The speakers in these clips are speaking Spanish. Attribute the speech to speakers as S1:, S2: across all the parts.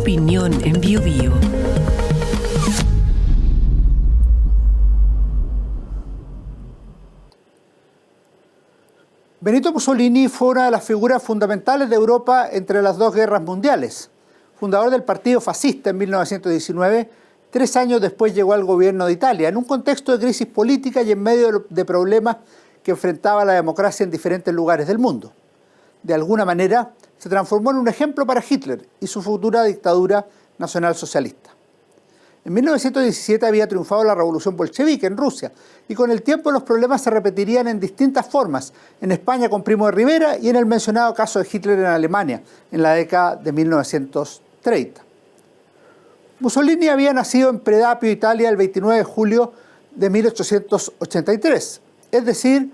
S1: opinión en Bio Bio.
S2: Benito Mussolini fue una de las figuras fundamentales de Europa entre las dos guerras mundiales. Fundador del Partido Fascista en 1919, 3 años después llegó al gobierno de Italia, en un contexto de crisis política y en medio de problemas que enfrentaba la democracia en diferentes lugares del mundo. De alguna manera, se transformó en un ejemplo para Hitler y su futura dictadura nacionalsocialista. En 1917 había triunfado la revolución bolchevique en Rusia y con el tiempo los problemas se repetirían en distintas formas, en España con Primo de Rivera y en el mencionado caso de Hitler en Alemania, en la década de 1930. Mussolini había nacido en Predapio, Italia, el 29 de julio de 1883, es decir,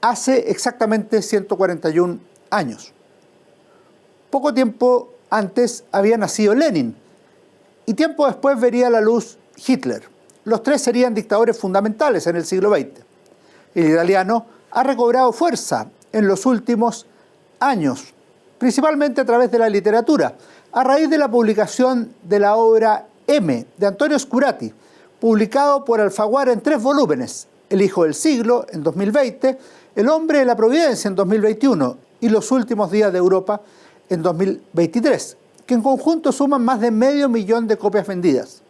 S2: hace exactamente 141 años. Poco tiempo antes había nacido Lenin, y tiempo después vería la luz Hitler. Los tres serían dictadores fundamentales en el siglo XX. El italiano ha recobrado fuerza en los últimos años, principalmente a través de la literatura, a raíz de la publicación de la obra M, de Antonio Scurati, publicado por Alfaguara en 3 volúmenes, El hijo del siglo, en 2020, El hombre de la providencia, en 2021, y Los últimos días de Europa, en 2023, que en conjunto suman más de 500.000 de copias vendidas.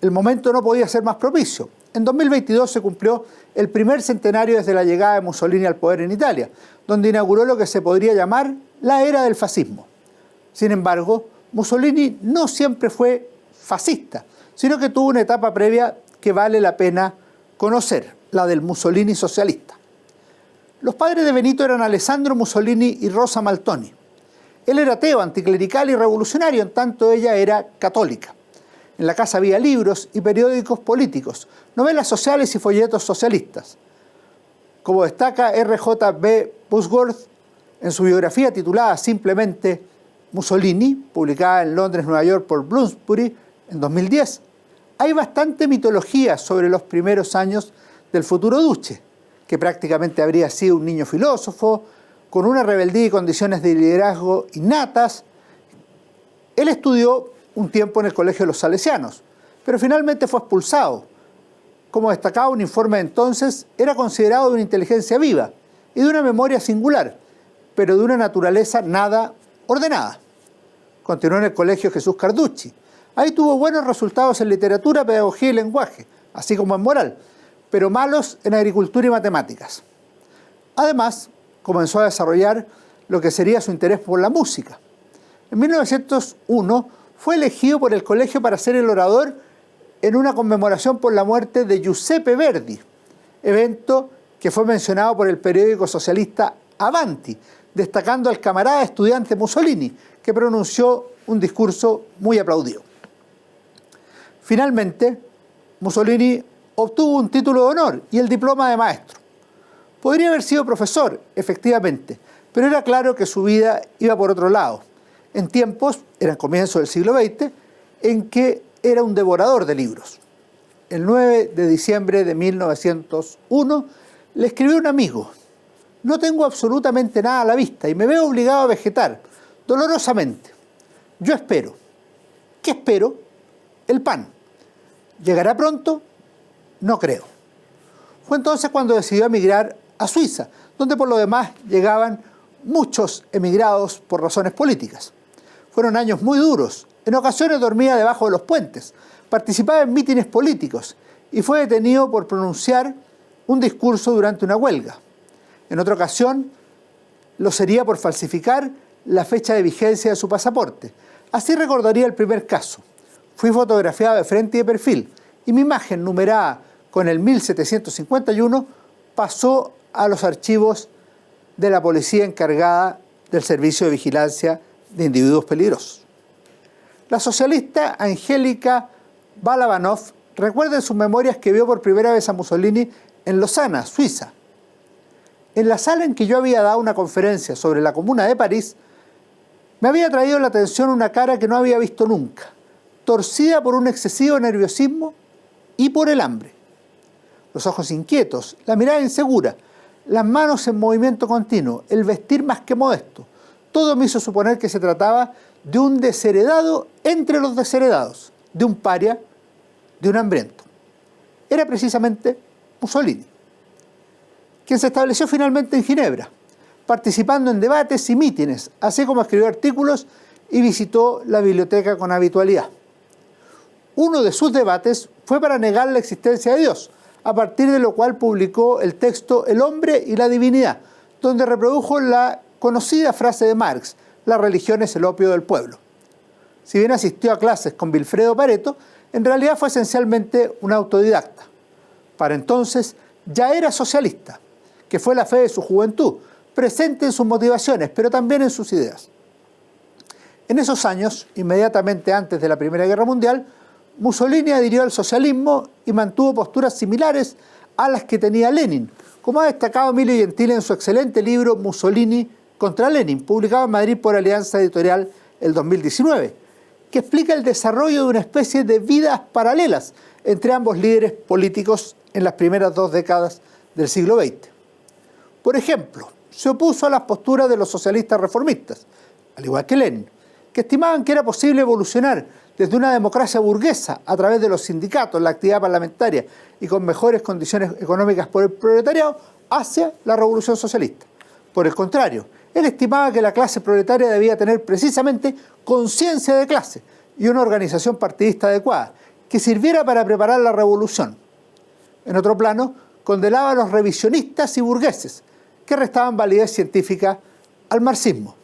S2: El momento no podía ser más propicio. En 2022 se cumplió el primer centenario desde la llegada de Mussolini al poder en Italia, donde inauguró lo que se podría llamar la era del fascismo. Sin embargo, Mussolini no siempre fue fascista, sino que tuvo una etapa previa que vale la pena conocer, la del Mussolini socialista. Los padres de Benito eran Alessandro Mussolini y Rosa Maltoni. Él era ateo, anticlerical y revolucionario, en tanto ella era católica. En la casa había libros y periódicos políticos, novelas sociales y folletos socialistas. Como destaca R.J.B. Bosworth en su biografía titulada simplemente Mussolini, publicada en Londres, Nueva York por Bloomsbury en 2010, hay bastante mitología sobre los primeros años del futuro duce, que prácticamente habría sido un niño filósofo, con una rebeldía y condiciones de liderazgo innatas. Él estudió un tiempo en el Colegio de los Salesianos, pero finalmente fue expulsado. Como destacaba un informe de entonces, era considerado de una inteligencia viva y de una memoria singular, pero de una naturaleza nada ordenada. Continuó en el Colegio Jesús Carducci. Ahí tuvo buenos resultados en literatura, pedagogía y lenguaje, así como en moral, pero malos en agricultura y matemáticas. Además, comenzó a desarrollar lo que sería su interés por la música. En 1901 fue elegido por el colegio para ser el orador en una conmemoración por la muerte de Giuseppe Verdi, evento que fue mencionado por el periódico socialista Avanti, destacando al camarada estudiante Mussolini, que pronunció un discurso muy aplaudido. Finalmente, Mussolini obtuvo un título de honor y el diploma de maestro. Podría haber sido profesor, efectivamente, pero era claro que su vida iba por otro lado. En tiempos, eran comienzos del siglo XX, en que era un devorador de libros. El 9 de diciembre de 1901 le escribió un amigo: no tengo absolutamente nada a la vista y me veo obligado a vegetar, dolorosamente. Yo espero. ¿Qué espero? El pan. ¿Llegará pronto? No creo. Fue entonces cuando decidió emigrar a Suiza, donde por lo demás llegaban muchos emigrados por razones políticas. Fueron años muy duros. En ocasiones dormía debajo de los puentes, participaba en mítines políticos y fue detenido por pronunciar un discurso durante una huelga. En otra ocasión lo sería por falsificar la fecha de vigencia de su pasaporte. Así recordaría el primer caso. Fui fotografiado de frente y de perfil y mi imagen, numerada con el 1751, pasó a los archivos de la policía encargada del servicio de vigilancia de individuos peligrosos. La socialista Angélica Balabanov recuerda en sus memorias que vio por primera vez a Mussolini en Lausana, Suiza. En la sala en que yo había dado una conferencia sobre la Comuna de París, me había traído la atención una cara que no había visto nunca, torcida por un excesivo nerviosismo y por el hambre. Los ojos inquietos, la mirada insegura, las manos en movimiento continuo, el vestir más que modesto, todo me hizo suponer que se trataba de un desheredado entre los desheredados, de un paria, de un hambriento. Era precisamente Mussolini, quien se estableció finalmente en Ginebra, participando en debates y mítines, así como escribió artículos y visitó la biblioteca con habitualidad. Uno de sus debates fue para negar la existencia de Dios, a partir de lo cual publicó el texto El hombre y la divinidad, donde reprodujo la conocida frase de Marx: la religión es el opio del pueblo. Si bien asistió a clases con Vilfredo Pareto, en realidad fue esencialmente un autodidacta. Para entonces ya era socialista, que fue la fe de su juventud, presente en sus motivaciones, pero también en sus ideas. En esos años, inmediatamente antes de la Primera Guerra Mundial, Mussolini adhirió al socialismo y mantuvo posturas similares a las que tenía Lenin, como ha destacado Emilio Gentile en su excelente libro Mussolini contra Lenin, publicado en Madrid por Alianza Editorial el 2019, que explica el desarrollo de una especie de vidas paralelas entre ambos líderes políticos en las primeras 2 décadas del siglo XX. Por ejemplo, se opuso a las posturas de los socialistas reformistas, al igual que Lenin, que estimaban que era posible evolucionar desde una democracia burguesa a través de los sindicatos, la actividad parlamentaria y con mejores condiciones económicas por el proletariado hacia la revolución socialista. Por el contrario, él estimaba que la clase proletaria debía tener precisamente conciencia de clase y una organización partidista adecuada, que sirviera para preparar la revolución. En otro plano, condenaba a los revisionistas y burgueses, que restaban validez científica al marxismo.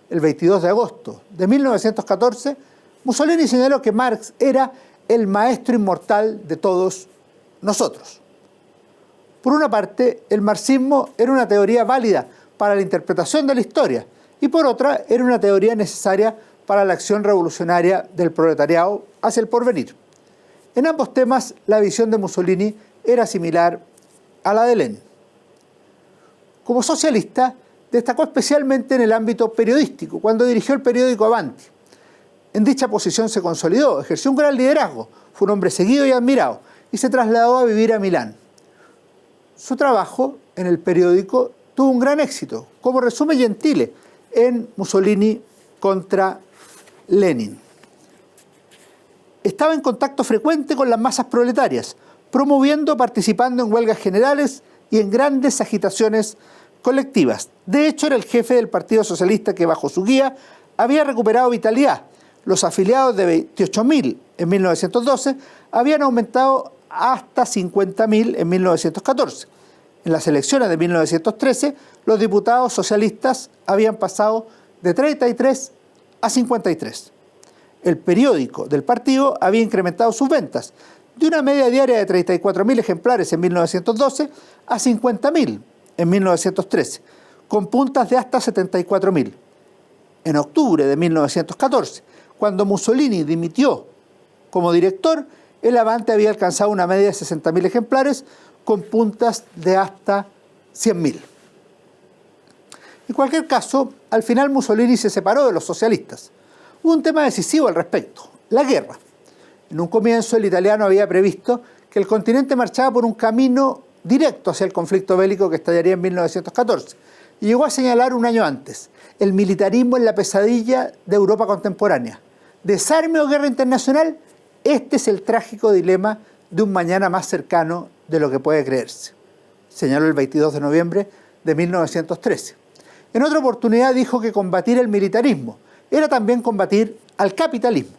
S2: El 22 de agosto de 1914, Mussolini señaló que Marx era el maestro inmortal de todos nosotros. Por una parte, el marxismo era una teoría válida para la interpretación de la historia y por otra, era una teoría necesaria para la acción revolucionaria del proletariado hacia el porvenir. En ambos temas, la visión de Mussolini era similar a la de Lenin. Como socialista, destacó especialmente en el ámbito periodístico, cuando dirigió el periódico Avanti. En dicha posición se consolidó, ejerció un gran liderazgo, fue un hombre seguido y admirado, y se trasladó a vivir a Milán. Su trabajo en el periódico tuvo un gran éxito, como resume Gentile en Mussolini contra Lenin. Estaba en contacto frecuente con las masas proletarias, promoviendo, participando en huelgas generales y en grandes agitaciones colectivas. De hecho, era el jefe del Partido Socialista que, bajo su guía, había recuperado vitalidad. Los afiliados de 28.000 en 1912 habían aumentado hasta 50.000 en 1914. En las elecciones de 1913, los diputados socialistas habían pasado de 33 a 53. El periódico del partido había incrementado sus ventas de una media diaria de 34.000 ejemplares en 1912 a 50.000 en 1913, con puntas de hasta 74.000. En octubre de 1914, cuando Mussolini dimitió como director, el Avanti había alcanzado una media de 60.000 ejemplares, con puntas de hasta 100.000. En cualquier caso, al final Mussolini se separó de los socialistas. Hubo un tema decisivo al respecto: la guerra. En un comienzo, el italiano había previsto que el continente marchaba por un camino directo hacia el conflicto bélico que estallaría en 1914, y llegó a señalar un año antes: el militarismo es la pesadilla de Europa contemporánea. Desarme o guerra internacional, este es el trágico dilema de un mañana más cercano de lo que puede creerse, señaló el 22 de noviembre de 1913. En otra oportunidad dijo que combatir el militarismo era también combatir al capitalismo.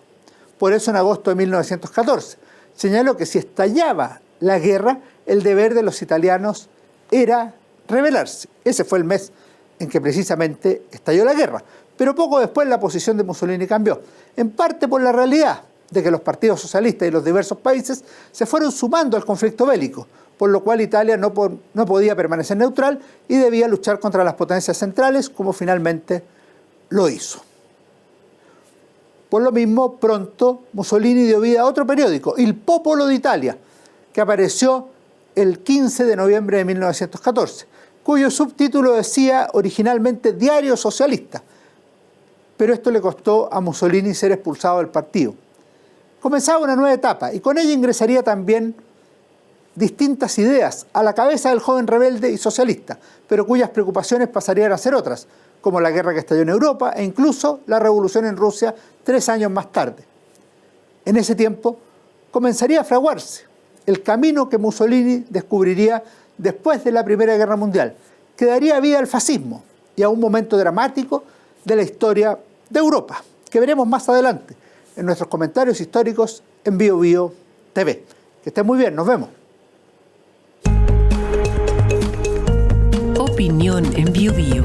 S2: Por eso, en agosto de 1914, señaló que si estallaba la guerra, el deber de los italianos era rebelarse. Ese fue el mes en que precisamente estalló la guerra. Pero poco después la posición de Mussolini cambió, en parte por la realidad de que los partidos socialistas y los diversos países se fueron sumando al conflicto bélico, por lo cual Italia no podía permanecer neutral y debía luchar contra las potencias centrales, como finalmente lo hizo. Por lo mismo, pronto Mussolini dio vida a otro periódico, Il Popolo d'Italia, que apareció el 15 de noviembre de 1914, cuyo subtítulo decía originalmente Diario Socialista, pero esto le costó a Mussolini ser expulsado del partido. Comenzaba una nueva etapa y con ella ingresaría también distintas ideas a la cabeza del joven rebelde y socialista, pero cuyas preocupaciones pasarían a ser otras, como la guerra que estalló en Europa e incluso la revolución en Rusia 3 años más tarde. En ese tiempo comenzaría a fraguarse el camino que Mussolini descubriría después de la Primera Guerra Mundial, que daría vida al fascismo y a un momento dramático de la historia de Europa, que veremos más adelante en nuestros comentarios históricos en Bio Bio TV. Que estén muy bien, nos vemos.
S1: Opinión en Bio Bio.